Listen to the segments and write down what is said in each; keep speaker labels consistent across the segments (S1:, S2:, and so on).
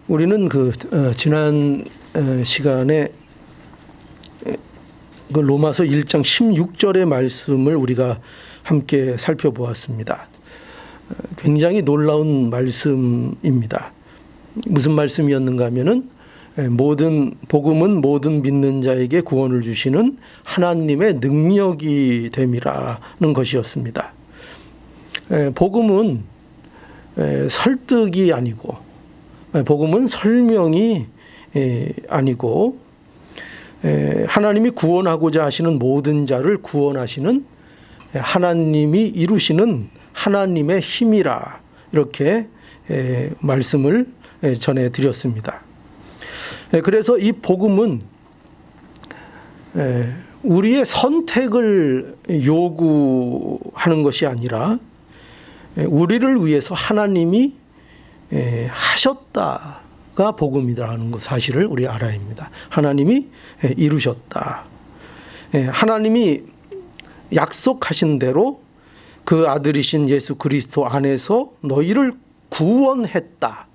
S1: 우리는 지난 시간에 그 로마서 1장 16절의 말씀을 우리가 함께 살펴보았습니다. 굉장히 놀라운 말씀입니다. 무슨 말씀이었는가 하면은 복음은 모든 믿는 자에게 구원을 주시는 하나님의 능력이 됨이라는 것이었습니다. 복음은 설득이 아니고, 복음은 설명이 아니고, 하나님이 구원하고자 하시는 모든 자를 구원하시는 하나님이 이루시는 하나님의 힘이라, 이렇게 말씀을 전해드렸습니다. 그래서 이 복음은 우리의 선택을 요구하는 것이 아니라 우리를 위해서 하나님이 하셨다가 복음이라는 사실을 우리 알아야 합니다. 하나님이 이루셨다. 하나님이 약속하신 대로 그 아들이신 예수 그리스도 안에서 너희를 구원했다.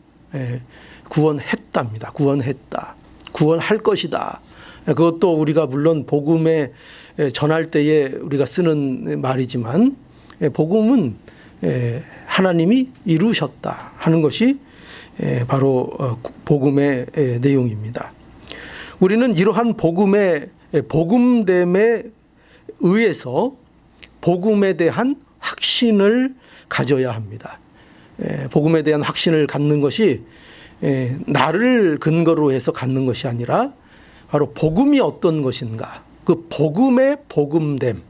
S1: 구원했답니다. 구원했다. 구원할 것이다. 그것도 우리가 물론 복음에 전할 때에 우리가 쓰는 말이지만, 복음은 하나님이 이루셨다 하는 것이 바로 복음의 내용입니다. 우리는 이러한 복음됨에 의해서 복음에 대한 확신을 가져야 합니다. 복음에 대한 확신을 갖는 것이 나를 근거로 해서 갖는 것이 아니라 바로 복음이 어떤 것인가, 그 복음의 복음됨.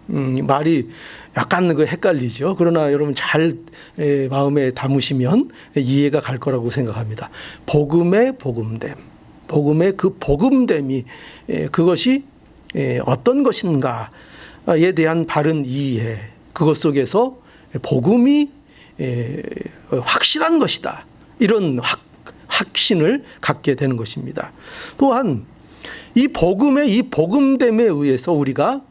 S1: 말이 약간 헷갈리죠. 그러나 여러분 잘 마음에 담으시면 이해가 갈 거라고 생각합니다. 복음의 복음됨, 복음의 그 복음됨이 그것이 어떤 것인가에 대한 바른 이해, 그것 속에서 복음이 확실한 것이다, 이런 확신을 갖게 되는 것입니다. 또한 이 복음의 이 복음됨에 의해서 우리가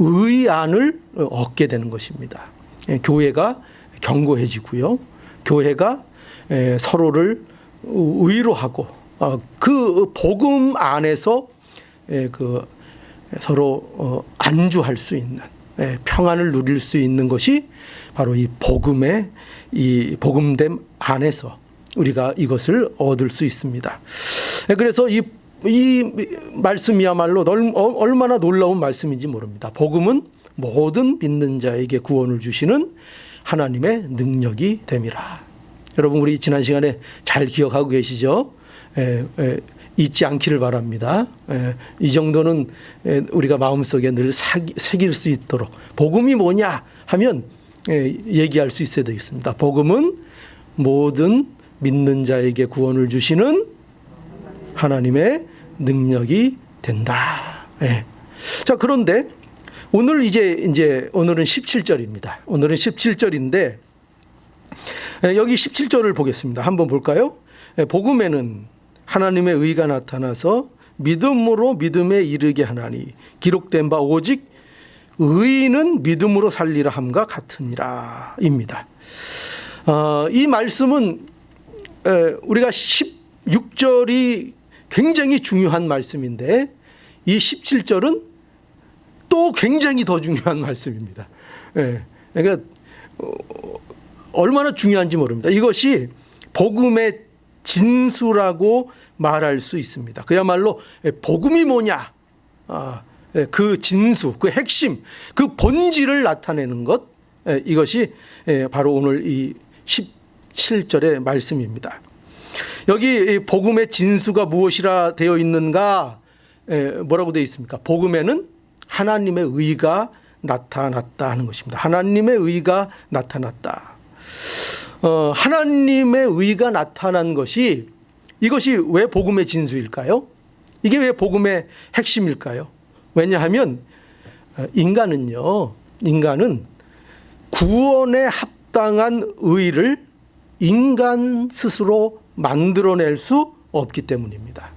S1: 의안을 얻게 되는 것입니다. 교회가 견고해지고요, 교회가 서로를 위로하고, 그 복음 안에서 서로 안주할 수 있는, 평안을 누릴 수 있는 것이 바로 이 복음의 이 복음됨 안에서 우리가 이것을 얻을 수 있습니다. 그래서 이 말씀이야말로 얼마나 놀라운 말씀인지 모릅니다. 복음은 모든 믿는 자에게 구원을 주시는 하나님의 능력이 됨이라. 여러분, 우리 지난 시간에 잘 기억하고 계시죠? 잊지 않기를 바랍니다. 이 정도는 우리가 마음속에 늘 새길 수 있도록, 복음이 뭐냐 하면 얘기할 수 있어야 되겠습니다. 복음은 모든 믿는 자에게 구원을 주시는 하나님의 능력이 된다. 자, 그런데 오늘은 17절입니다. 오늘은 17절인데 여기 17절을 보겠습니다. 한번 볼까요? 복음에는 하나님의 의가 나타나서 믿음으로 믿음에 이르게 하나니 기록된 바 오직 의인은 믿음으로 살리라 함과 같으니라 입니다. 이 말씀은 우리가 16절이 굉장히 중요한 말씀인데 이 17절은 또 굉장히 더 중요한 말씀입니다. 그러니까 얼마나 중요한지 모릅니다. 이것이 복음의 진수라고 말할 수 있습니다. 그야말로 복음이 뭐냐, 그 진수, 그 핵심, 그 본질을 나타내는 것, 이것이 바로 오늘 이 17절의 말씀입니다. 여기 복음의 진수가 무엇이라 되어 있는가, 뭐라고 되어 있습니까? 복음에는 하나님의 의가 나타났다 하는 것입니다. 하나님의 의가 나타났다. 하나님의 의가 나타난 것이, 이것이 왜 복음의 진수일까요? 이게 왜 복음의 핵심일까요? 왜냐하면 인간은 구원에 합당한 의를 인간 스스로 만들어낼 수 없기 때문입니다.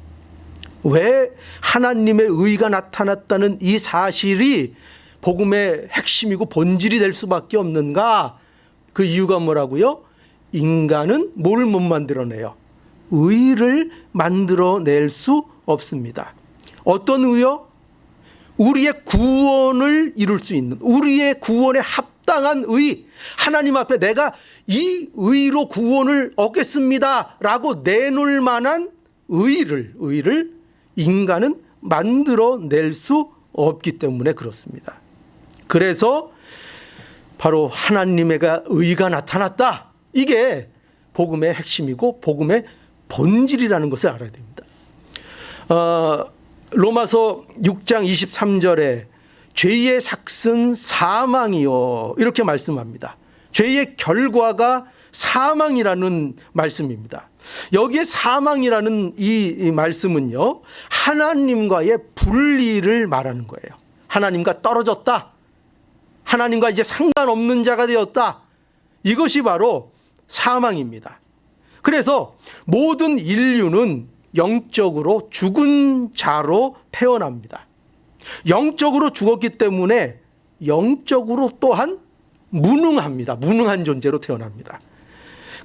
S1: 왜 하나님의 의가 나타났다는 이 사실이 복음의 핵심이고 본질이 될 수밖에 없는가? 그 이유가 뭐라고요? 인간은 뭘 못 만들어내요? 의를 만들어낼 수 없습니다. 어떤 의요? 우리의 구원을 이룰 수 있는, 우리의 구원에 합당한 의, 하나님 앞에 내가 이 의로 구원을 얻겠습니다 라고 내놓을 만한 의를 인간은 만들어낼 수 없기 때문에 그렇습니다. 그래서 바로 하나님의 의가 나타났다. 이게 복음의 핵심이고 복음의 본질이라는 것을 알아야 됩니다. 로마서 6장 23절에 죄의 삭은 사망이요 이렇게 말씀합니다. 죄의 결과가 사망이라는 말씀입니다. 여기에 사망이라는 이 말씀은요, 하나님과의 분리를 말하는 거예요. 하나님과 떨어졌다. 하나님과 이제 상관없는 자가 되었다. 이것이 바로 사망입니다. 그래서 모든 인류는 영적으로 죽은 자로 태어납니다. 영적으로 죽었기 때문에 영적으로 또한 무능합니다. 무능한 존재로 태어납니다.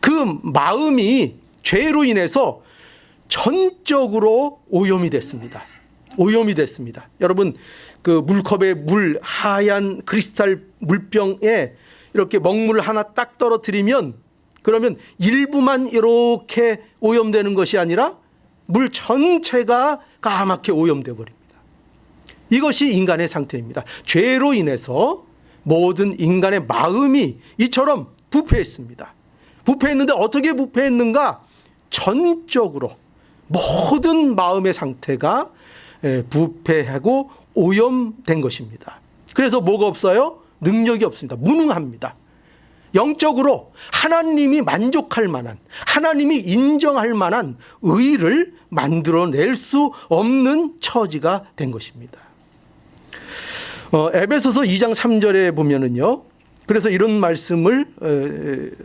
S1: 그 마음이 죄로 인해서 전적으로 오염이 됐습니다. 오염이 됐습니다. 여러분, 그 물컵에 하얀 크리스탈 물병에 이렇게 먹물을 하나 딱 떨어뜨리면 그러면 일부만 이렇게 오염되는 것이 아니라 물 전체가 까맣게 오염되어 버립니다. 이것이 인간의 상태입니다. 죄로 인해서 모든 인간의 마음이 이처럼 부패했습니다. 부패했는데 어떻게 부패했는가? 전적으로 모든 마음의 상태가 부패하고 오염된 것입니다. 그래서 뭐가 없어요? 능력이 없습니다. 무능합니다. 영적으로 하나님이 만족할 만한, 하나님이 인정할 만한 의를 만들어낼 수 없는 처지가 된 것입니다. 에베소서 2장 3절에 보면은요, 그래서 이런 말씀을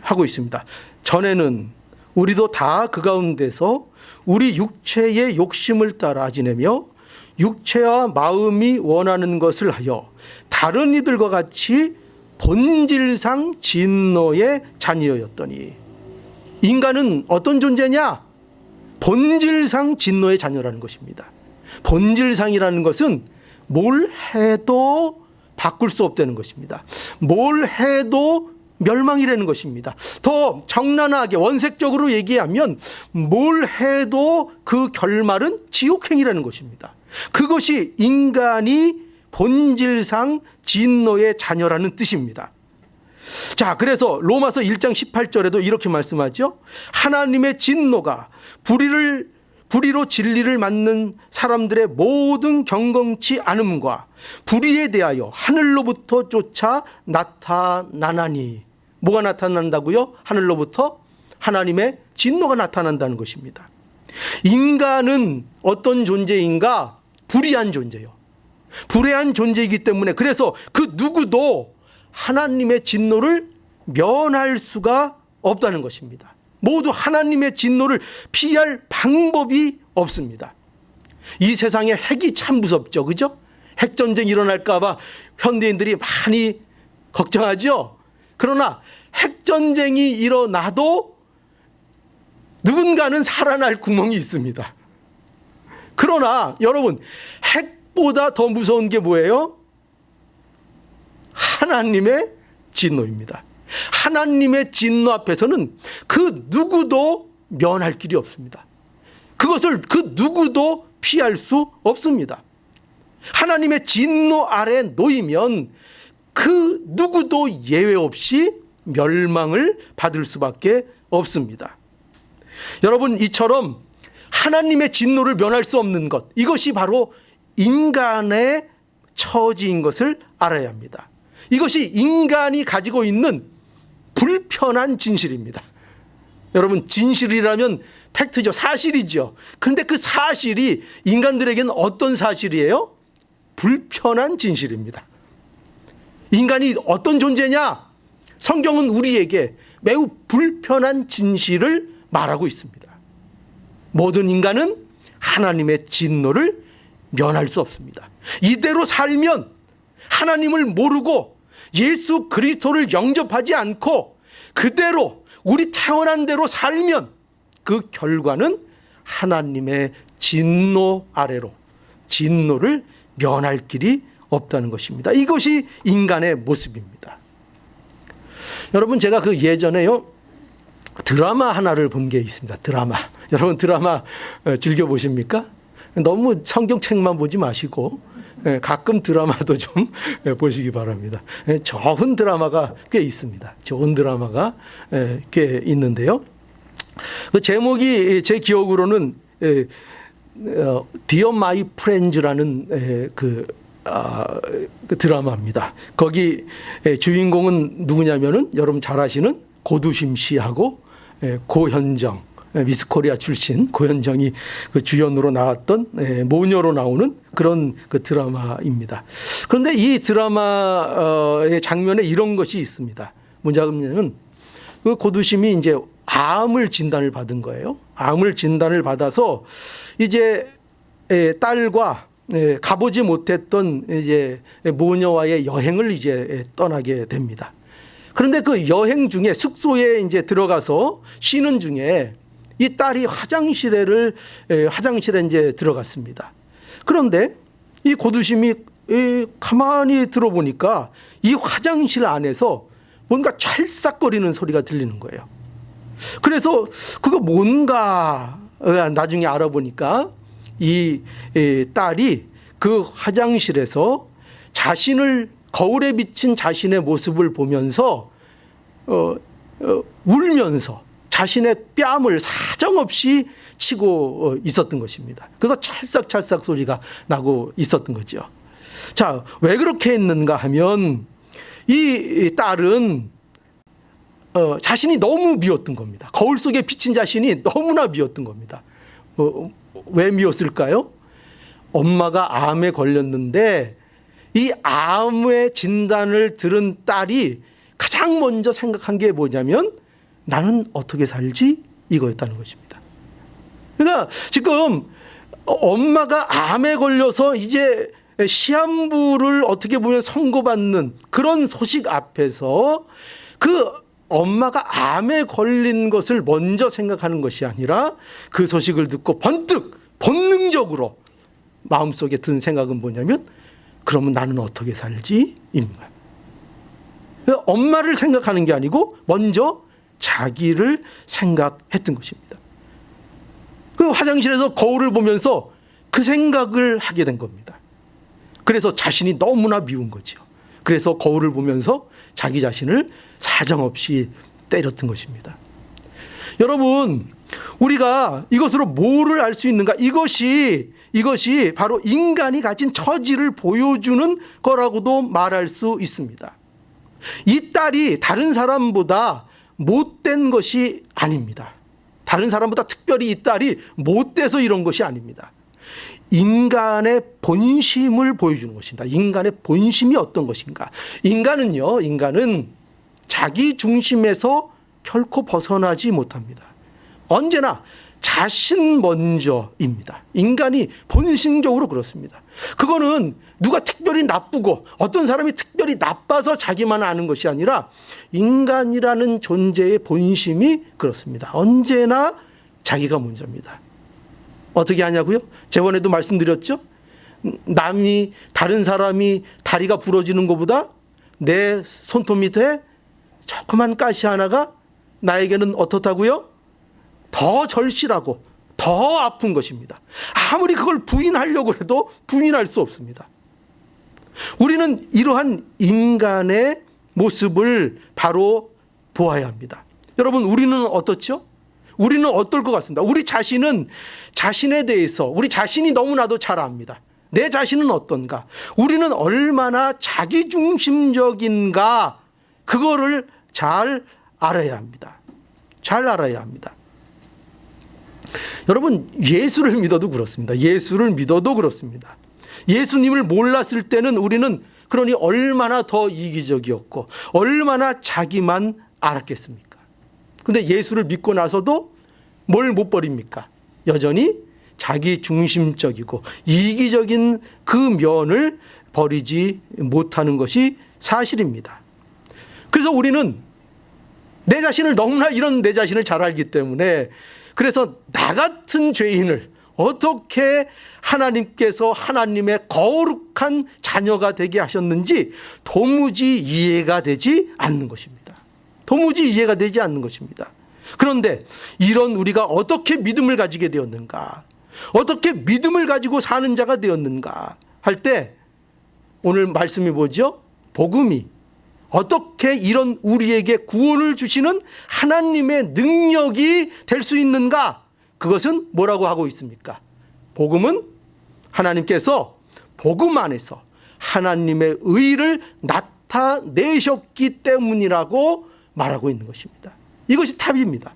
S1: 하고 있습니다. 전에는 우리도 다 그 가운데서 우리 육체의 욕심을 따라 지내며 육체와 마음이 원하는 것을 하여 다른 이들과 같이 본질상 진노의 자녀였더니. 인간은 어떤 존재냐? 본질상 진노의 자녀라는 것입니다. 본질상이라는 것은 뭘 해도 바꿀 수 없다는 것입니다. 뭘 해도 멸망이라는 것입니다. 더 적나라하게 원색적으로 얘기하면 뭘 해도 그 결말은 지옥행이라는 것입니다. 그것이 인간이 본질상 진노의 자녀라는 뜻입니다. 자, 그래서 로마서 1장 18절에도 이렇게 말씀하죠. 하나님의 진노가 불의로 진리를 맡는 사람들의 모든 경건치 않음과 불의에 대하여 하늘로부터 쫓아 나타나나니. 뭐가 나타난다고요? 하늘로부터 하나님의 진노가 나타난다는 것입니다. 인간은 어떤 존재인가? 불의한 존재요. 불의한 존재이기 때문에 그래서 그 누구도 하나님의 진노를 면할 수가 없다는 것입니다. 모두 하나님의 진노를 피할 방법이 없습니다. 이 세상에 핵이 참 무섭죠. 그죠? 핵전쟁이 일어날까 봐 현대인들이 많이 걱정하죠. 그러나 핵전쟁이 일어나도 누군가는 살아날 구멍이 있습니다. 그러나 여러분, 핵보다 더 무서운 게 뭐예요? 하나님의 진노입니다. 하나님의 진노 앞에서는 그 누구도 면할 길이 없습니다. 그것을 그 누구도 피할 수 없습니다. 하나님의 진노 아래 놓이면 그 누구도 예외 없이 멸망을 받을 수밖에 없습니다. 여러분, 이처럼 하나님의 진노를 면할 수 없는 것, 이것이 바로 인간의 처지인 것을 알아야 합니다. 이것이 인간이 가지고 있는 불편한 진실입니다. 여러분, 진실이라면 팩트죠. 사실이죠. 그런데 그 사실이 인간들에게는 어떤 사실이에요? 불편한 진실입니다. 인간이 어떤 존재냐? 성경은 우리에게 매우 불편한 진실을 말하고 있습니다. 모든 인간은 하나님의 진노를 면할 수 없습니다. 이대로 살면 하나님을 모르고 예수 그리스도를 영접하지 않고 그대로 우리 태어난 대로 살면 그 결과는 하나님의 진노 아래로 진노를 면할 길이 없다는 것입니다. 이것이 인간의 모습입니다. 여러분, 제가 그 예전에요 드라마 하나를 본 게 있습니다. 드라마. 여러분 드라마 즐겨 보십니까? 너무 성경책만 보지 마시고 가끔 드라마도 좀 보시기 바랍니다. 좋은 드라마가 꽤 있습니다. 좋은 드라마가 꽤 있는데요. 그 제목이 제 기억으로는 Dear My Friends라는 그 드라마입니다. 거기 주인공은 누구냐면은 여러분 잘 아시는 고두심 씨하고 고현정, 미스 코리아 출신 고현정이 그 주연으로 나왔던 모녀로 나오는 그런 그 드라마입니다. 그런데 이 드라마의 장면에 이런 것이 있습니다. 뭐냐면 그 고두심이 이제 암을 진단을 받은 거예요. 암을 진단을 받아서 이제 딸과 가보지 못했던 이제 모녀와의 여행을 이제 떠나게 됩니다. 그런데 그 여행 중에 숙소에 이제 들어가서 쉬는 중에 이 딸이 화장실에 이제 들어갔습니다. 그런데 이 고두심이 가만히 들어보니까 이 화장실 안에서 뭔가 찰싹거리는 소리가 들리는 거예요. 그래서 그거 뭔가 나중에 알아보니까 이 딸이 그 화장실에서 자신을 거울에 비친 자신의 모습을 보면서 울면서 자신의 뺨을 사정없이 치고 있었던 것입니다. 그래서 찰싹찰싹 소리가 나고 있었던 거죠. 자, 왜 그렇게 했는가 하면 이 딸은 자신이 너무 미웠던 겁니다. 거울 속에 비친 자신이 너무나 미웠던 겁니다. 왜 미웠을까요? 엄마가 암에 걸렸는데 이 암의 진단을 들은 딸이 가장 먼저 생각한 게 뭐냐면 나는 어떻게 살지? 이거였다는 것입니다. 그러니까 지금 엄마가 암에 걸려서 이제 시한부를 어떻게 보면 선고받는 그런 소식 앞에서 그 엄마가 암에 걸린 것을 먼저 생각하는 것이 아니라 그 소식을 듣고 번뜩 본능적으로 마음속에 든 생각은 뭐냐면 그러면 나는 어떻게 살지? 입니다. 엄마를 생각하는 게 아니고 먼저 자기를 생각했던 것입니다. 그 화장실에서 거울을 보면서 그 생각을 하게 된 겁니다. 그래서 자신이 너무나 미운 거죠. 그래서 거울을 보면서 자기 자신을 사정없이 때렸던 것입니다. 여러분, 우리가 이것으로 뭐를 알 수 있는가? 이것이 바로 인간이 가진 처지를 보여주는 거라고도 말할 수 있습니다. 이 딸이 다른 사람보다 못된 것이 아닙니다. 다른 사람보다 특별히 이 딸이 못돼서 이런 것이 아닙니다. 인간의 본심을 보여주는 것입니다. 인간의 본심이 어떤 것인가? 인간은 자기 중심에서 결코 벗어나지 못합니다. 언제나 자신 먼저입니다. 인간이 본심적으로 그렇습니다. 그거는 누가 특별히 나쁘고 어떤 사람이 특별히 나빠서 자기만 아는 것이 아니라 인간이라는 존재의 본심이 그렇습니다. 언제나 자기가 먼저입니다. 어떻게 하냐고요? 저번에도 말씀드렸죠? 다른 사람이 다리가 부러지는 것보다 내 손톱 밑에 조그만 가시 하나가 나에게는 어떻다고요? 더 절실하고 더 아픈 것입니다. 아무리 그걸 부인하려고 해도 부인할 수 없습니다. 우리는 이러한 인간의 모습을 바로 보아야 합니다. 여러분, 우리는 어떻죠? 우리는 어떨 것 같습니다. 우리 자신은 자신에 대해서 우리 자신이 너무나도 잘 압니다. 내 자신은 어떤가? 우리는 얼마나 자기중심적인가? 그거를 잘 알아야 합니다. 잘 알아야 합니다. 여러분, 예수를 믿어도 그렇습니다. 예수를 믿어도 그렇습니다. 예수님을 몰랐을 때는 우리는 그러니 얼마나 더 이기적이었고 얼마나 자기만 알았겠습니까? 근데 예수를 믿고 나서도 뭘 못 버립니까? 여전히 자기 중심적이고 이기적인 그 면을 버리지 못하는 것이 사실입니다. 그래서 우리는 내 자신을 너무나 이런 내 자신을 잘 알기 때문에 그래서 나 같은 죄인을 어떻게 하나님께서 하나님의 거룩한 자녀가 되게 하셨는지 도무지 이해가 되지 않는 것입니다. 도무지 이해가 되지 않는 것입니다. 그런데 이런 우리가 어떻게 믿음을 가지게 되었는가, 어떻게 믿음을 가지고 사는 자가 되었는가 할 때 오늘 말씀이 뭐죠? 복음이 어떻게 이런 우리에게 구원을 주시는 하나님의 능력이 될 수 있는가? 그것은 뭐라고 하고 있습니까? 복음은 하나님께서 복음 안에서 하나님의 의를 나타내셨기 때문이라고 말하고 있는 것입니다. 이것이 답입니다.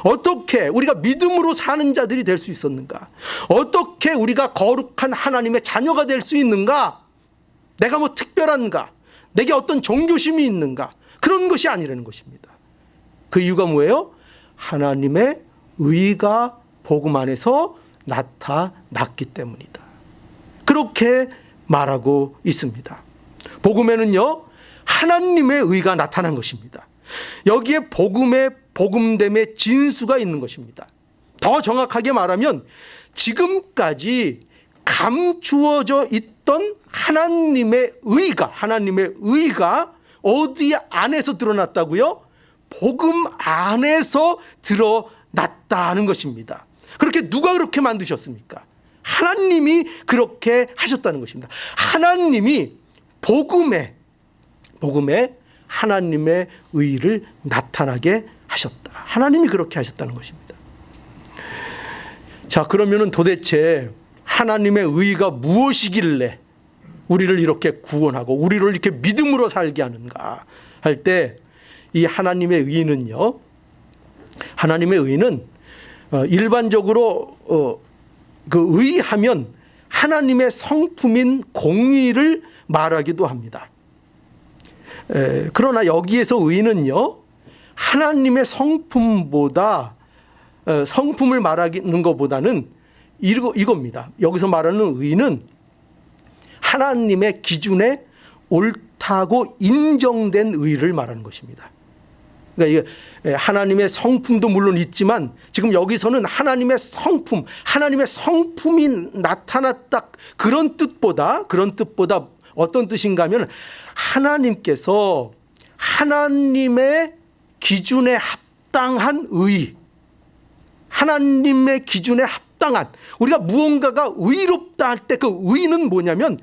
S1: 어떻게 우리가 믿음으로 사는 자들이 될 수 있었는가? 어떻게 우리가 거룩한 하나님의 자녀가 될 수 있는가? 내가 뭐 특별한가? 내게 어떤 종교심이 있는가? 그런 것이 아니라는 것입니다. 그 이유가 뭐예요? 하나님의 의가 복음 안에서 나타났기 때문이다. 그렇게 말하고 있습니다. 복음에는요, 하나님의 의가 나타난 것입니다. 여기에 복음됨의 진수가 있는 것입니다. 더 정확하게 말하면 지금까지 감추어져 있던 하나님의 의가 어디 안에서 드러났다고요? 복음 안에서 드러났다는 것입니다. 그렇게 누가 그렇게 만드셨습니까? 하나님이 그렇게 하셨다는 것입니다. 하나님이 복음에 하나님의 의를 나타나게 하셨다. 하나님이 그렇게 하셨다는 것입니다. 자, 그러면은 도대체 하나님의 의가 무엇이길래 우리를 이렇게 구원하고 우리를 이렇게 믿음으로 살게 하는가 할 때 이 하나님의 의는요, 하나님의 의는 일반적으로 그 의하면 하나님의 성품인 공의를 말하기도 합니다. 그러나 여기에서 의는요, 하나님의 성품보다 성품을 말하는 것보다는 이겁니다. 여기서 말하는 의는 하나님의 기준에 옳다고 인정된 의를 말하는 것입니다. 그러니까 하나님의 성품도 물론 있지만 지금 여기서는 하나님의 성품이 나타났다, 그런 뜻보다 어떤 뜻인가 하면 하나님께서 하나님의 기준에 합당한 의, 하나님의 기준에 합당한, 우리가 무언가가 의롭다 할 때 그 의는 뭐냐면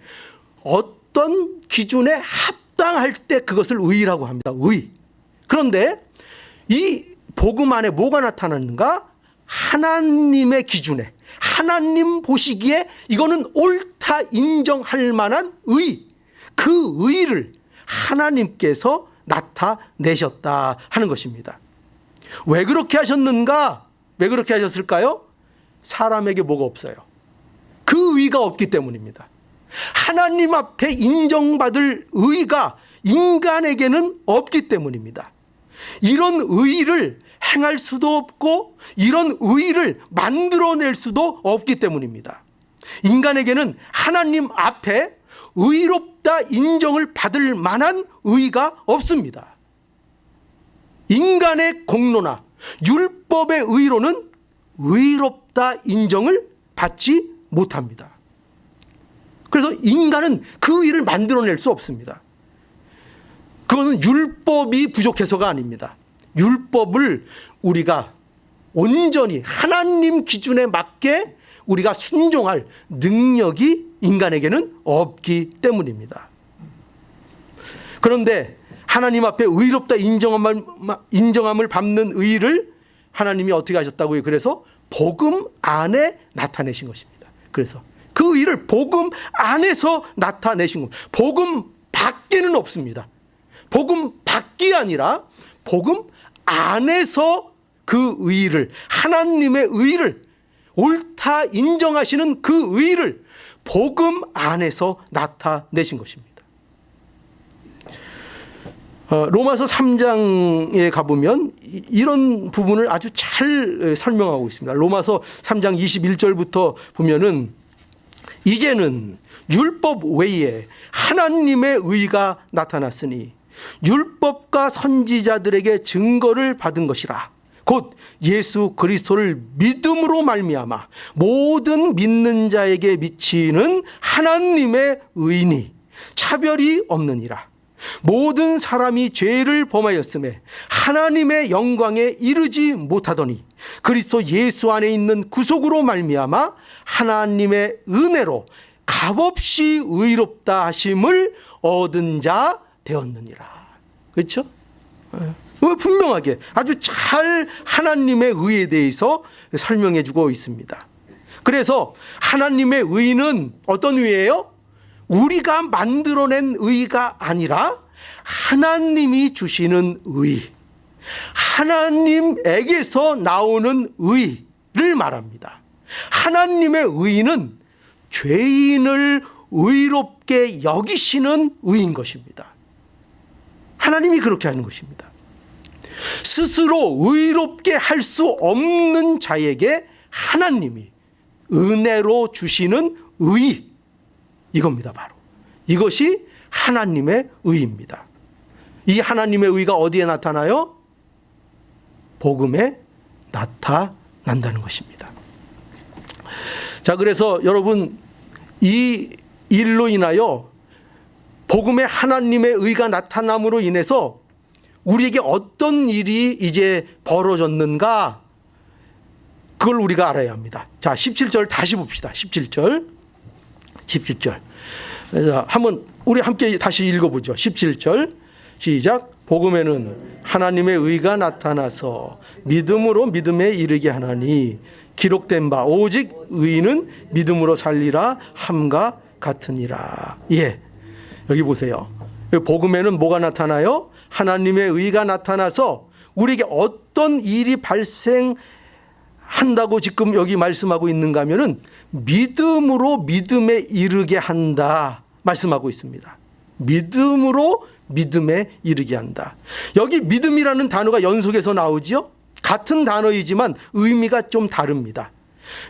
S1: 어떤 기준에 합당할 때 그것을 의라고 합니다. 의. 그런데 이 복음 안에 뭐가 나타났는가? 하나님의 기준에, 하나님 보시기에 이거는 옳다 인정할 만한 의, 그 의를 하나님께서 나타내셨다 하는 것입니다. 왜 그렇게 하셨는가? 왜 그렇게 하셨을까요? 사람에게 뭐가 없어요? 그 의가 없기 때문입니다. 하나님 앞에 인정받을 의가 인간에게는 없기 때문입니다. 이런 의를 행할 수도 없고 이런 의를 만들어낼 수도 없기 때문입니다. 인간에게는 하나님 앞에 의롭다 인정을 받을 만한 의가 없습니다. 인간의 공로나 율법의 의로는 의롭다 인정을 받지 못합니다. 그래서 인간은 그 의를 만들어낼 수 없습니다. 그것은 율법이 부족해서가 아닙니다. 율법을 우리가 온전히 하나님 기준에 맞게 우리가 순종할 능력이 인간에게는 없기 때문입니다. 그런데 하나님 앞에 의롭다 인정함을 받는 의를 하나님이 어떻게 하셨다고요? 그래서 복음 안에 나타내신 것입니다. 그래서 그 의를 복음 안에서 나타내신 겁니다. 복음 밖에는 없습니다. 복음 밖이 아니라 복음 안에서 그 의를, 하나님의 의를, 옳다 인정하시는 그 의를 복음 안에서 나타내신 것입니다. 로마서 3장에 가보면 이런 부분을 아주 잘 설명하고 있습니다. 로마서 3장 21절부터 보면은 이제는 율법 외에 하나님의 의가 나타났으니 율법과 선지자들에게 증거를 받은 것이라. 곧 예수 그리스도를 믿음으로 말미암아 모든 믿는 자에게 미치는 하나님의 의인이 차별이 없느니라. 모든 사람이 죄를 범하였음에 하나님의 영광에 이르지 못하더니 그리스도 예수 안에 있는 구속으로 말미암아 하나님의 은혜로 값없이 의롭다 하심을 얻은 자 되었느니라. 그렇죠? 분명하게 아주 잘 하나님의 의에 대해서 설명해 주고 있습니다. 그래서 하나님의 의는 어떤 의예요? 우리가 만들어낸 의가 아니라 하나님이 주시는 의, 하나님에게서 나오는 의를 말합니다. 하나님의 의는 죄인을 의롭게 여기시는 의인 것입니다. 하나님이 그렇게 하는 것입니다. 스스로 의롭게 할 수 없는 자에게 하나님이 은혜로 주시는 의, 이겁니다. 바로 이것이 하나님의 의입니다. 이 하나님의 의가 어디에 나타나요? 복음에 나타난다는 것입니다. 자, 그래서 여러분, 이 일로 인하여 복음에 하나님의 의가 나타남으로 인해서 우리에게 어떤 일이 이제 벌어졌는가, 그걸 우리가 알아야 합니다. 자, 17절 다시 봅시다. 17절. 자, 한번 우리 함께 다시 읽어보죠. 17절 시작. 복음에는 하나님의 의가 나타나서 믿음으로 믿음에 이르게 하나니 기록된 바 오직 의인은 믿음으로 살리라 함과 같으니라. 예, 여기 보세요. 복음에는 뭐가 나타나요? 하나님의 의가 나타나서 우리에게 어떤 일이 발생한다고 지금 여기 말씀하고 있는가 하면은 믿음으로 믿음에 이르게 한다 말씀하고 있습니다. 믿음으로 믿음에 이르게 한다. 여기 믿음이라는 단어가 연속해서 나오지요. 같은 단어이지만 의미가 좀 다릅니다.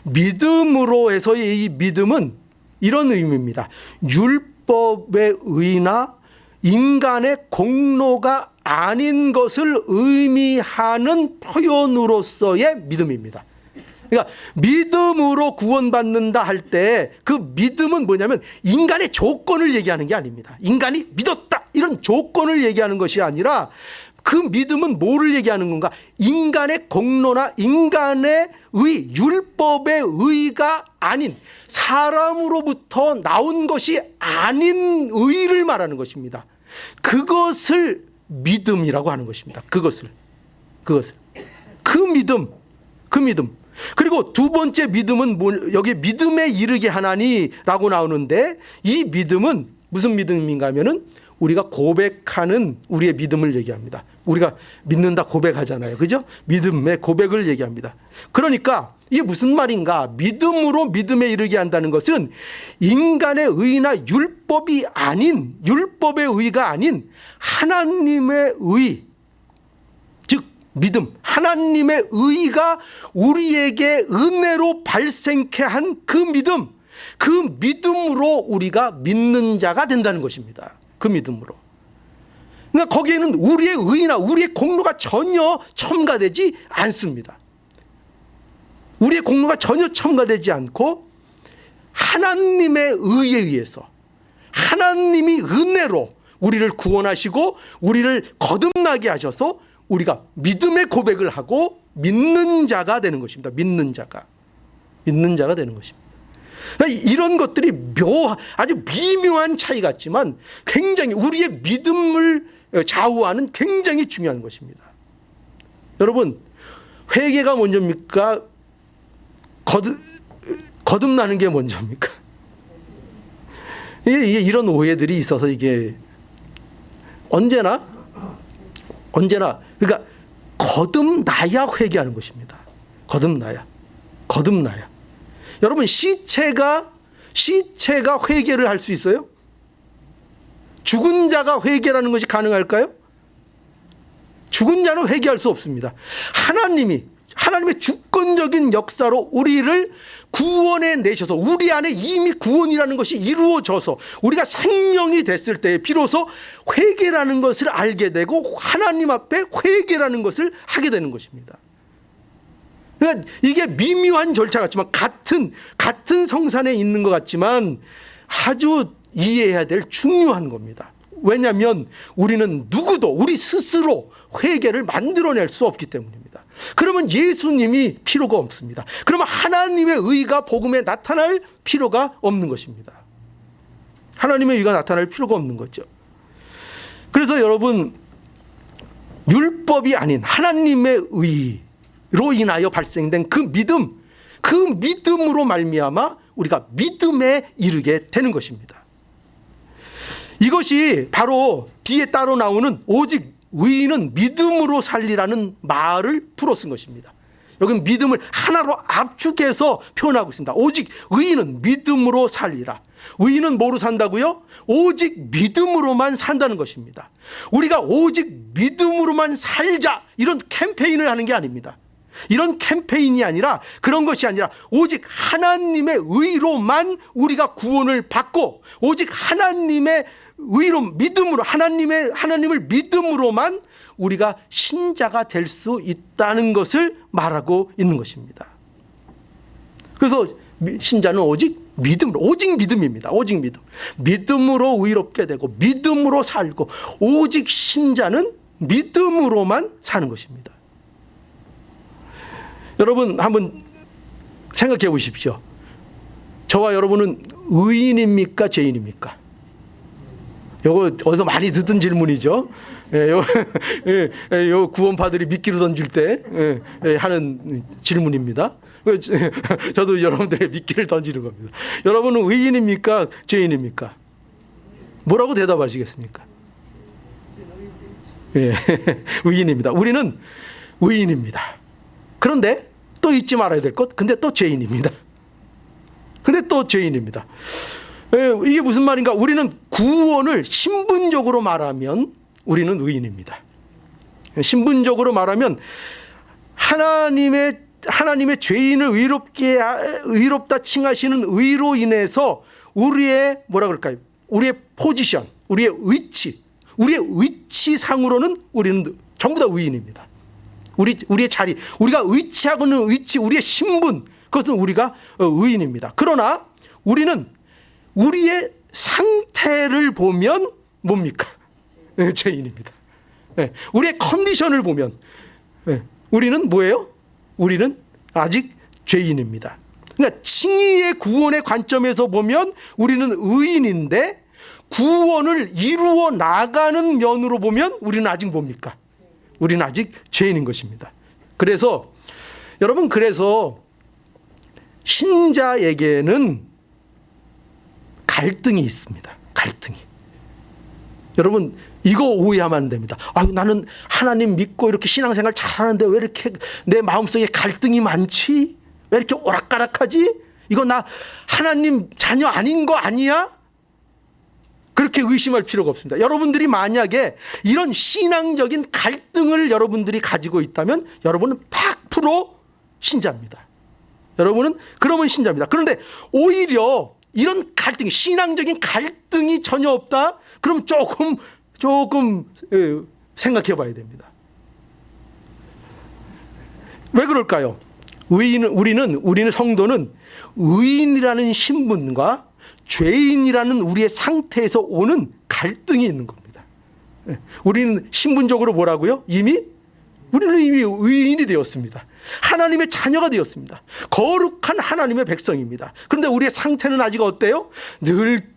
S1: 믿음으로 해서의 이 믿음은 이런 의미입니다. 율법의 의나 인간의 공로가 아닌 것을 의미하는 표현으로서의 믿음입니다. 그러니까 믿음으로 구원받는다 할 때 그 믿음은 뭐냐면 인간의 조건을 얘기하는 게 아닙니다. 인간이 믿었다 이런 조건을 얘기하는 것이 아니라 그 믿음은 뭐를 얘기하는 건가? 인간의 공로나 인간의 의, 율법의 의가 아닌 사람으로부터 나온 것이 아닌 의를 말하는 것입니다. 그것을 믿음이라고 하는 것입니다. 그것을 그 믿음. 그리고 두 번째 믿음은 여기 믿음에 이르게 하나니라고 나오는데 이 믿음은 무슨 믿음인가 하면은 우리가 고백하는 우리의 믿음을 얘기합니다. 우리가 믿는다 고백하잖아요. 그죠? 믿음의 고백을 얘기합니다. 그러니까 이게 무슨 말인가? 믿음으로 믿음에 이르게 한다는 것은 인간의 의나 율법이 아닌, 율법의 의가 아닌 하나님의 의, 즉 믿음, 하나님의 의가 우리에게 은혜로 발생케 한 그 믿음, 그 믿음으로 우리가 믿는 자가 된다는 것입니다. 그 믿음으로. 그러니까 거기에는 우리의 의나 우리의 공로가 전혀 첨가되지 않습니다. 우리의 공로가 전혀 첨가되지 않고 하나님의 의에 의해서 하나님이 은혜로 우리를 구원하시고 우리를 거듭나게 하셔서 우리가 믿음의 고백을 하고 믿는 자가 되는 것입니다. 믿는 자가 되는 것입니다. 이런 것들이 아주 미묘한 차이 같지만 굉장히 우리의 믿음을 좌우하는 굉장히 중요한 것입니다. 여러분, 회개가 먼저입니까? 거듭나는 게 먼저입니까? 이런 오해들이 있어서 이게 언제나 그러니까 거듭나야 회개하는 것입니다. 거듭나야. 여러분, 시체가 회개를 할 수 있어요? 죽은 자가 회개라는 것이 가능할까요? 죽은 자는 회개할 수 없습니다. 하나님이 하나님의 주권적인 역사로 우리를 구원해 내셔서 우리 안에 이미 구원이라는 것이 이루어져서 우리가 생명이 됐을 때 비로소 회개라는 것을 알게 되고 하나님 앞에 회개라는 것을 하게 되는 것입니다. 그러니까 이게 미묘한 절차 같지만 같은 성산에 있는 것 같지만 아주 이해해야 될 중요한 겁니다. 왜냐하면 우리는 누구도 우리 스스로 회개를 만들어낼 수 없기 때문입니다. 그러면 예수님이 필요가 없습니다. 그러면 하나님의 의가 복음에 나타날 필요가 없는 것입니다. 하나님의 의가 나타날 필요가 없는 거죠. 그래서 여러분, 율법이 아닌 하나님의 의로 인하여 발생된 그 믿음으로 말미암아 우리가 믿음에 이르게 되는 것입니다. 이것이 바로 뒤에 따로 나오는 오직 의인은 믿음으로 살리라는 말을 풀어 쓴 것입니다. 여기는 믿음을 하나로 압축해서 표현하고 있습니다. 오직 의인은 믿음으로 살리라. 의인은 뭐로 산다고요? 오직 믿음으로만 산다는 것입니다. 우리가 오직 믿음으로만 살자 이런 캠페인을 하는 게 아닙니다. 이런 캠페인이 아니라 그런 것이 아니라 오직 하나님의 의로만 우리가 구원을 받고 오직 하나님의 의로 믿음으로 하나님을 믿음으로만 우리가 신자가 될 수 있다는 것을 말하고 있는 것입니다. 그래서 신자는 오직 믿음입니다. 오직 믿음으로 의롭게 되고 믿음으로 살고 오직 신자는 믿음으로만 사는 것입니다. 여러분 한번 생각해 보십시오. 저와 여러분은 의인입니까? 죄인입니까? 이거 어디서 많이 듣던 질문이죠. 요 구원파들이 미끼로 던질 때 하는 질문입니다. 저도 여러분들의 미끼를 던지는 겁니다. 여러분은 의인입니까? 죄인입니까? 뭐라고 대답하시겠습니까? 의인입니다. 우리는 의인입니다. 그런데 또 잊지 말아야 될 것, 근데 또 죄인입니다. 이게 무슨 말인가? 우리는 구원을 신분적으로 말하면 우리는 의인입니다. 신분적으로 말하면 하나님의 죄인을 의롭다 칭하시는 의로 인해서 우리의 뭐라 그럴까요? 우리의 포지션, 우리의 위치상으로는 우리는 전부 다 의인입니다. 우리의 자리, 우리가 위치하고 있는 위치, 우리의 신분, 그것은 우리가 의인입니다. 그러나 우리는 우리의 상태를 보면 뭡니까? 죄인입니다. 우리의 컨디션을 보면 우리는 뭐예요? 우리는 아직 죄인입니다. 그러니까 칭의의 구원의 관점에서 보면 우리는 의인인데 구원을 이루어 나가는 면으로 보면 우리는 아직 뭡니까? 우리는 아직 죄인인 것입니다. 그래서 여러분, 신자에게는 갈등이 있습니다. 갈등이. 여러분, 이거 오해하면 안 됩니다. 나는 하나님 믿고 이렇게 신앙생활 잘하는데 왜 이렇게 내 마음속에 갈등이 많지? 왜 이렇게 오락가락하지? 이거 나 하나님 자녀 아닌 거 아니야? 그렇게 의심할 필요가 없습니다. 여러분들이 만약에 이런 신앙적인 갈등을 여러분들이 가지고 있다면 여러분은 100% 신자입니다. 여러분은 그러면 신자입니다. 그런데 오히려 이런 갈등이, 신앙적인 갈등이 전혀 없다? 그럼 조금 생각해 봐야 됩니다. 왜 그럴까요? 우리는 성도는 의인이라는 신분과 죄인이라는 우리의 상태에서 오는 갈등이 있는 겁니다. 우리는 신분적으로 뭐라고요? 우리는 이미 의인이 되었습니다. 하나님의 자녀가 되었습니다. 거룩한 하나님의 백성입니다. 그런데 우리의 상태는 아직 어때요? 늘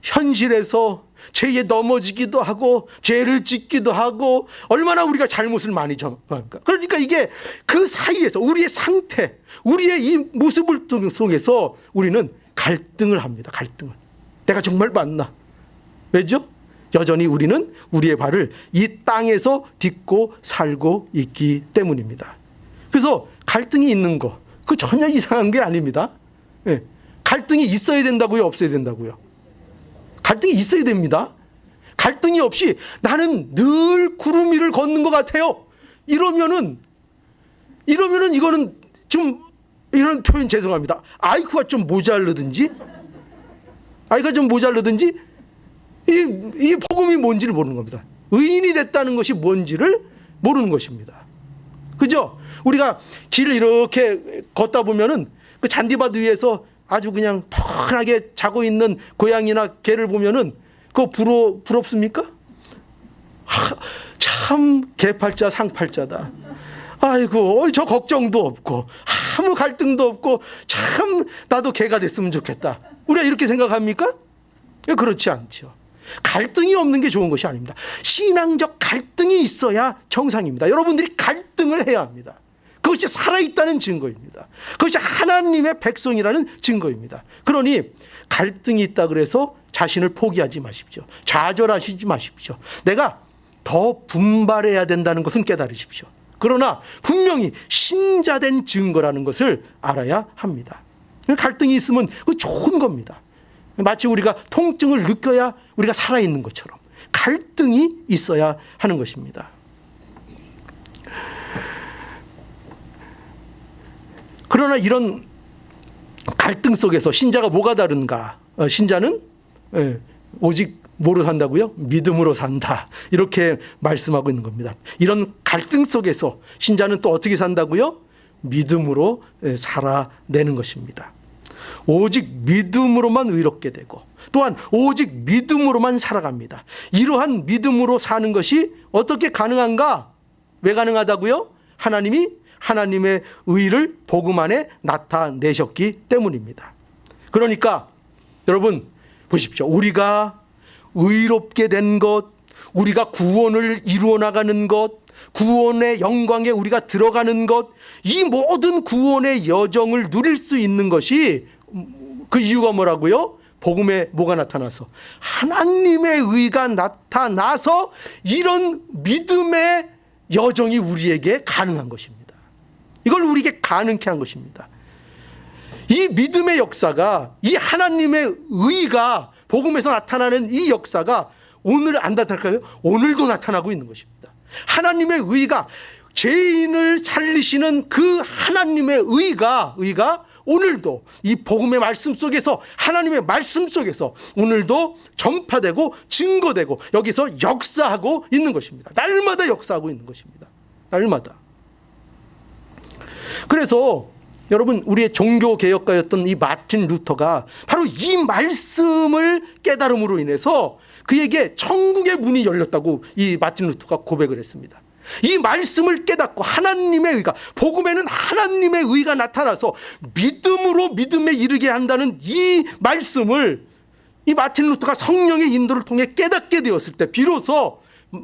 S1: 현실에서 죄에 넘어지기도 하고 죄를 짓기도 하고 얼마나 우리가 잘못을 많이 저질까. 그러니까 이게 그 사이에서 우리의 상태, 우리의 이 모습을 속에서 우리는 갈등을 합니다. 갈등을. 내가 정말 맞나? 왜죠? 여전히 우리는 우리의 발을 이 땅에서 딛고 살고 있기 때문입니다. 그래서 갈등이 있는 거, 그 전혀 이상한 게 아닙니다. 갈등이 있어야 된다고요? 없어야 된다고요? 갈등이 있어야 됩니다. 갈등이 없이 나는 늘 구름 위를 걷는 것 같아요. 이러면은 이러면은 이거는 좀, 이런 표현 죄송합니다. 아이가 좀 모자르든지, 이 복음이 뭔지를 모르는 겁니다. 의인이 됐다는 것이 뭔지를 모르는 것입니다. 그죠? 우리가 길을 이렇게 걷다 보면은 그 잔디밭 위에서 아주 그냥 편하게 자고 있는 고양이나 개를 보면은 그거 부럽습니까? 참 개팔자 상팔자다. 아이고, 저 걱정도 없고 아무 갈등도 없고 참 나도 개가 됐으면 좋겠다. 우리가 이렇게 생각합니까? 그렇지 않죠. 갈등이 없는 게 좋은 것이 아닙니다. 신앙적 갈등이 있어야 정상입니다. 여러분들이 갈등을 해야 합니다. 그것이 살아있다는 증거입니다. 그것이 하나님의 백성이라는 증거입니다. 그러니 갈등이 있다 그래서 자신을 포기하지 마십시오. 좌절하시지 마십시오. 내가 더 분발해야 된다는 것은 깨달으십시오. 그러나 분명히 신자된 증거라는 것을 알아야 합니다. 갈등이 있으면 그거 좋은 겁니다. 마치 우리가 통증을 느껴야 우리가 살아있는 것처럼 갈등이 있어야 하는 것입니다. 그러나 이런 갈등 속에서 신자가 뭐가 다른가? 신자는 오직 뭐로 산다고요? 믿음으로 산다. 이렇게 말씀하고 있는 겁니다. 이런 갈등 속에서 신자는 또 어떻게 산다고요? 믿음으로 살아내는 것입니다. 오직 믿음으로만 의롭게 되고 또한 오직 믿음으로만 살아갑니다. 이러한 믿음으로 사는 것이 어떻게 가능한가? 왜 가능하다고요? 하나님이 하나님의 의를 복음 안에 나타내셨기 때문입니다. 그러니까 여러분 보십시오. 우리가 의롭게 된 것, 우리가 구원을 이루어 나가는 것, 구원의 영광에 우리가 들어가는 것, 이 모든 구원의 여정을 누릴 수 있는 것이 그 이유가 뭐라고요? 복음에 뭐가 나타나서? 하나님의 의가 나타나서 이런 믿음의 여정이 우리에게 가능한 것입니다. 이걸 우리에게 가능케 한 것입니다. 이 믿음의 역사가, 이 하나님의 의가 복음에서 나타나는 이 역사가 오늘 안 나타날까요? 오늘도 나타나고 있는 것입니다. 하나님의 의가, 죄인을 살리시는 그 하나님의 의가 오늘도 이 복음의 말씀 속에서, 하나님의 말씀 속에서 오늘도 전파되고 증거되고 여기서 역사하고 있는 것입니다. 날마다 역사하고 있는 것입니다. 날마다. 그래서 여러분, 우리의 종교개혁가였던 이 마틴 루터가 바로 이 말씀을 깨달음으로 인해서 그에게 천국의 문이 열렸다고 이 마틴 루터가 고백을 했습니다. 이 말씀을 깨닫고 하나님의 의가, 복음에는 하나님의 의가 나타나서 믿음으로 믿음에 이르게 한다는 이 말씀을 이 마틴 루터가 성령의 인도를 통해 깨닫게 되었을 때 비로소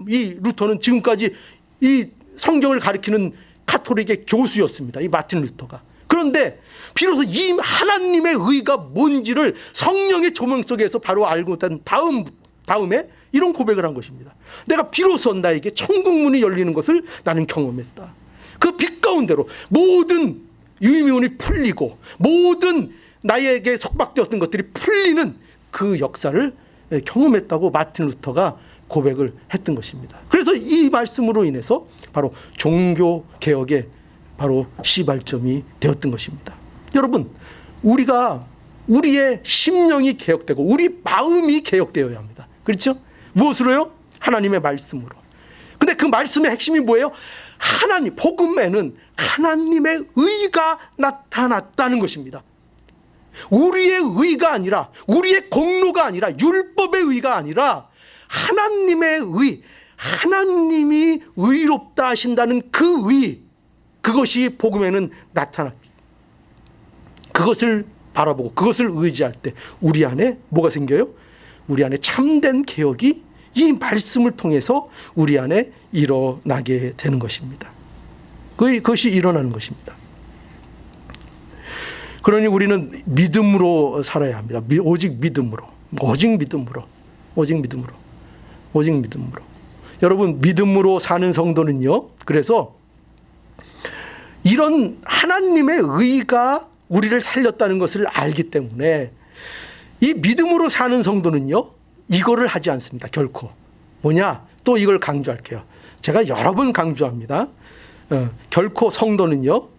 S1: 이 루터는 지금까지 이 성경을 가리키는 가톨릭의 교수였습니다. 이 마틴 루터가. 그런데 비로소 이 하나님의 의가 뭔지를 성령의 조명 속에서 바로 알고 난 다음에 이런 고백을 한 것입니다. 내가 비로소 나에게 천국 문이 열리는 것을 나는 경험했다. 그 빛 가운데로 모든 유미문이 풀리고 모든 나에게 속박되었던 것들이 풀리는 그 역사를 경험했다고 마틴 루터가 고백을 했던 것입니다. 그래서 이 말씀으로 인해서 바로 종교개혁의 바로 시발점이 되었던 것입니다. 여러분, 우리의 심령이 개혁되고 우리 마음이 개혁되어야 합니다. 그렇죠? 무엇으로요? 하나님의 말씀으로. 근데 그 말씀의 핵심이 뭐예요? 복음에는 하나님의 의가 나타났다는 것입니다. 우리의 의가 아니라, 우리의 공로가 아니라, 율법의 의가 아니라 하나님의 의, 하나님이 의롭다 하신다는 그 의, 그것이 복음에는 나타납니다. 그것을 바라보고 그것을 의지할 때 우리 안에 뭐가 생겨요? 우리 안에 참된 개혁이 이 말씀을 통해서 우리 안에 일어나게 되는 것입니다. 그것이 일어나는 것입니다. 그러니 우리는 믿음으로 살아야 합니다. 오직 믿음으로. 여러분, 믿음으로 사는 성도는요, 그래서 이런 하나님의 의가 우리를 살렸다는 것을 알기 때문에 이 믿음으로 사는 성도는요, 이거를 하지 않습니다. 결코. 뭐냐? 또 이걸 강조할게요. 제가 여러 번 강조합니다. 결코 성도는요,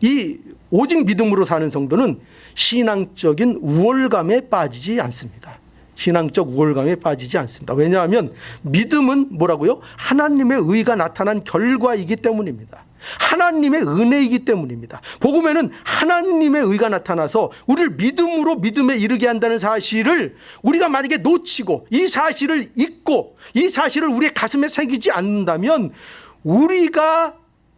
S1: 이 오직 믿음으로 사는 성도는 신앙적인 우월감에 빠지지 않습니다. 신앙적 우월감에 빠지지 않습니다. 왜냐하면 믿음은 뭐라고요? 하나님의 의가 나타난 결과이기 때문입니다. 하나님의 은혜이기 때문입니다. 복음에는 하나님의 의가 나타나서 우리를 믿음으로 믿음에 이르게 한다는 사실을 우리가 만약에 놓치고 이 사실을 잊고 이 사실을 우리의 가슴에 새기지 않는다면 우리가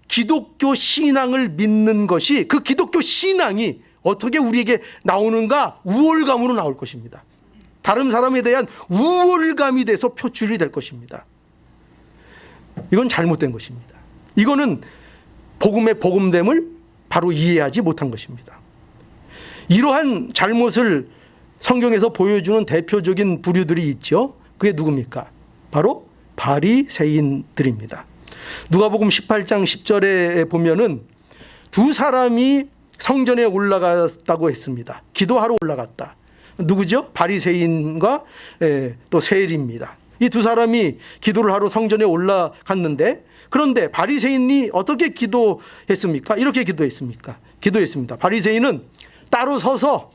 S1: 기독교 신앙을 믿는 것이, 그 기독교 신앙이 어떻게 우리에게 나오는가? 우월감으로 나올 것입니다. 다른 사람에 대한 우월감이 돼서 표출이 될 것입니다. 이건 잘못된 것입니다. 이거는 복음의 복음됨을 바로 이해하지 못한 것입니다. 이러한 잘못을 성경에서 보여주는 대표적인 부류들이 있죠. 그게 누굽니까? 바로 바리새인들입니다. 누가복음 18장 10절에 보면은 두 사람이 성전에 올라갔다고 했습니다. 기도하러 올라갔다. 누구죠? 바리새인과 또 세리입니다. 이 두 사람이 기도를 하러 성전에 올라갔는데, 그런데 바리새인이 어떻게 기도했습니까? 이렇게 기도했습니다. 바리새인은 따로 서서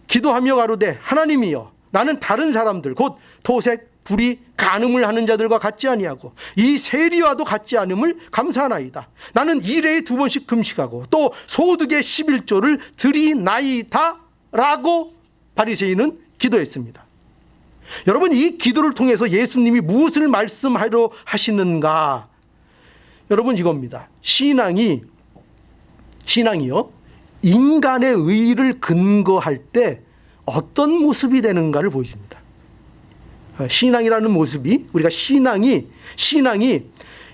S1: 기도하며 가로되 하나님이여, 나는 다른 사람들 곧 토색, 불의, 간음을 하는 자들과 같지 아니하고 이 세리와도 같지 않음을 감사하나이다. 나는 일회에 2번씩 금식하고 또 소득의 11조를 드리나이다 라고 바리새인은 기도했습니다. 여러분, 이 기도를 통해서 예수님이 무엇을 말씀하려 하시는가? 여러분, 이겁니다. 신앙이요, 인간의 의를 근거할 때 어떤 모습이 되는가를 보여줍니다. 신앙이라는 모습이, 우리가 신앙이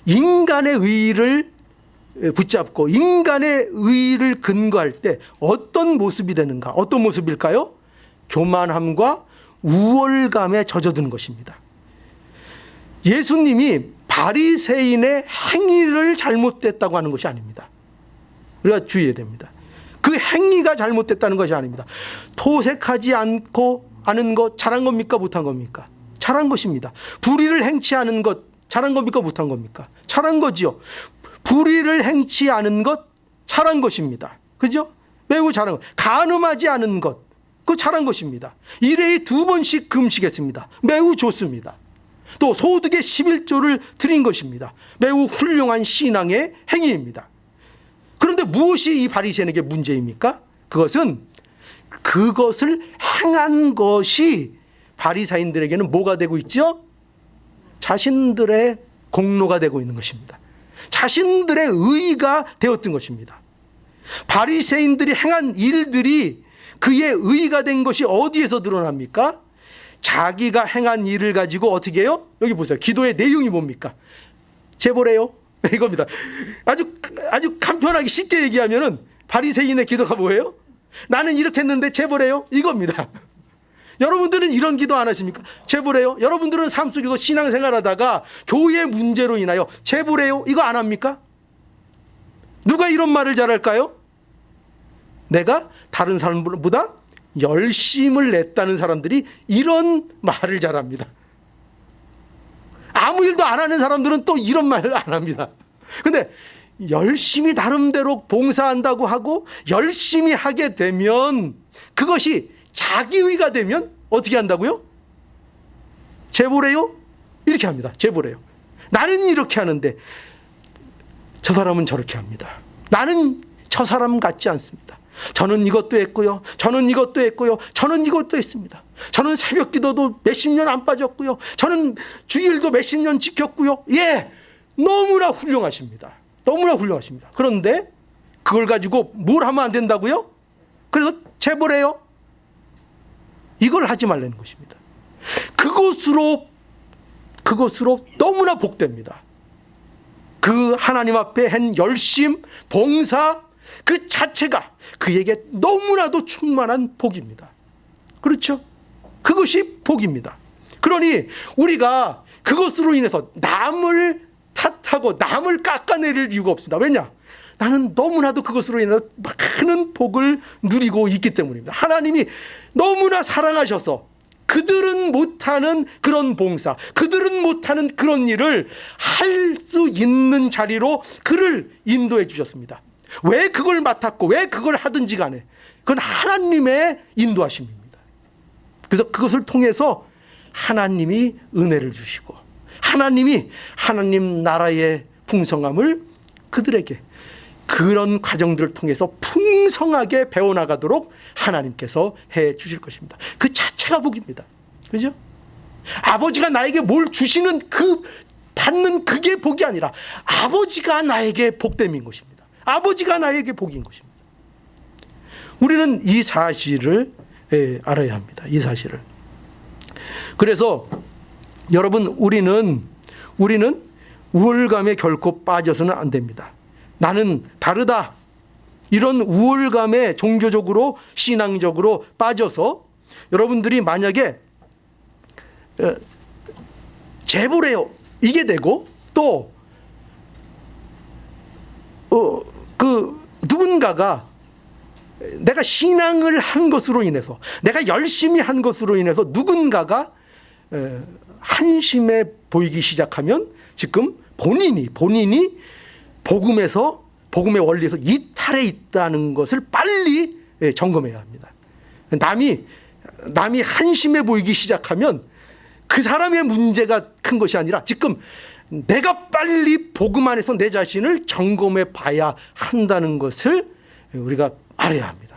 S1: 인간의 의를 붙잡고 인간의 의를 근거할 때 어떤 모습이 되는가? 어떤 모습일까요? 교만함과 우월감에 젖어드는 것입니다. 예수님이 바리새인의 행위를 잘못됐다고 하는 것이 아닙니다. 우리가 주의해야 됩니다. 그 행위가 잘못됐다는 것이 아닙니다. 토색하지 않은 것 잘한 겁니까? 못한 겁니까? 잘한 것입니다. 불의를 행치 않은 것 잘한 겁니까? 못한 겁니까? 잘한 거지요. 불의를 행치 않은 것 잘한 것입니다. 그죠? 매우 잘한 것. 간음하지 않은 것, 그거 잘한 것입니다. 일회에 2번씩 금식했습니다. 매우 좋습니다. 또 소득의 11조를 드린 것입니다. 매우 훌륭한 신앙의 행위입니다. 그런데 무엇이 이 바리새인에게 문제입니까? 그것을 행한 것이 바리새인들에게는 뭐가 되고 있죠? 자신들의 공로가 되고 있는 것입니다. 자신들의 의가 되었던 것입니다. 바리새인들이 행한 일들이 그의 의가 된 것이 어디에서 드러납니까? 자기가 행한 일을 가지고 어떻게 해요? 여기 보세요. 기도의 내용이 뭡니까? 제보래요. 이겁니다. 아주 간편하게 쉽게 얘기하면은 바리새인의 기도가 뭐예요? 나는 이렇게 했는데 제보래요. 이겁니다. 여러분들은 이런 기도 안 하십니까? 제보래요. 여러분들은 삶 속에서 신앙생활하다가 교회 문제로 인하여 제보래요. 이거 안 합니까? 누가 이런 말을 잘할까요? 내가 다른 사람보다 열심을 냈다는 사람들이 이런 말을 잘합니다. 아무 일도 안 하는 사람들은 또 이런 말을 안 합니다. 근데 열심히 나름대로 봉사한다고 하고 열심히 하게 되면, 그것이 자기의가 되면 어떻게 한다고요? 제보래요? 이렇게 합니다. 제보래요. 나는 이렇게 하는데 저 사람은 저렇게 합니다. 나는 저 사람 같지 않습니다. 저는 이것도 했고요. 저는 이것도 했고요. 저는 이것도 했습니다. 저는 새벽 기도도 몇십 년 안 빠졌고요. 저는 주일도 몇십 년 지켰고요. 예, 너무나 훌륭하십니다. 너무나 훌륭하십니다. 그런데 그걸 가지고 뭘 하면 안 된다고요? 그래서 제보래요. 이걸 하지 말라는 것입니다. 그것으로 너무나 복됩니다. 그 하나님 앞에 한 열심, 봉사 그 자체가 그에게 너무나도 충만한 복입니다. 그렇죠? 그것이 복입니다. 그러니 우리가 그것으로 인해서 남을 탓하고 남을 깎아내릴 이유가 없습니다. 왜냐? 나는 너무나도 그것으로 인해서 많은 복을 누리고 있기 때문입니다. 하나님이 너무나 사랑하셔서 그들은 못하는 그런 봉사, 그들은 못하는 그런 일을 할 수 있는 자리로 그를 인도해 주셨습니다. 왜 그걸 맡았고 왜 그걸 하든지 간에 그건 하나님의 인도하심입니다. 그래서 그것을 통해서 하나님이 은혜를 주시고 하나님이 하나님 나라의 풍성함을 그들에게 그런 과정들을 통해서 풍성하게 배워나가도록 하나님께서 해 주실 것입니다. 그 자체가 복입니다. 그죠? 아버지가 나에게 뭘 주시는 그 받는 그게 복이 아니라 아버지가 나에게 복됨인 것입니다. 아버지가 나에게 복인 것입니다. 우리는 이 사실을 알아야 합니다. 이 사실을. 그래서 여러분 우리는 우월감에 결코 빠져서는 안 됩니다. 나는 다르다. 이런 우월감에 종교적으로 신앙적으로 빠져서 여러분들이 만약에 재벌해요. 이게 되고 또 누군가가 내가 신앙을 한 것으로 인해서 내가 열심히 한 것으로 인해서 누군가가 한심해 보이기 시작하면 지금 본인이 복음의 원리에서 이탈해 있다는 것을 빨리 점검해야 합니다. 남이 한심해 보이기 시작하면 그 사람의 문제가 큰 것이 아니라 지금 내가 빨리 복음 안에서 내 자신을 점검해 봐야 한다는 것을 우리가 알아야 합니다.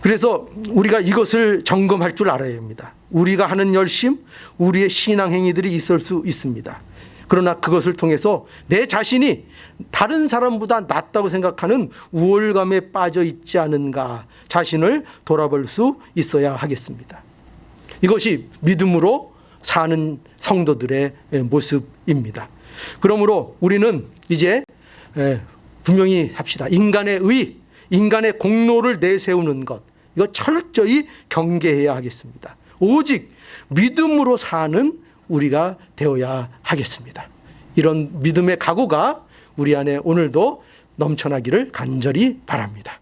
S1: 그래서 우리가 이것을 점검할 줄 알아야 합니다. 우리가 하는 열심, 우리의 신앙 행위들이 있을 수 있습니다. 그러나 그것을 통해서 내 자신이 다른 사람보다 낫다고 생각하는 우월감에 빠져 있지 않은가 자신을 돌아볼 수 있어야 하겠습니다. 이것이 믿음으로 사는 성도들의 모습입니다. 그러므로 우리는 이제 분명히 합시다. 인간의 의, 인간의 공로를 내세우는 것, 이거 철저히 경계해야 하겠습니다. 오직 믿음으로 사는 우리가 되어야 하겠습니다. 이런 믿음의 각오가 우리 안에 오늘도 넘쳐나기를 간절히 바랍니다.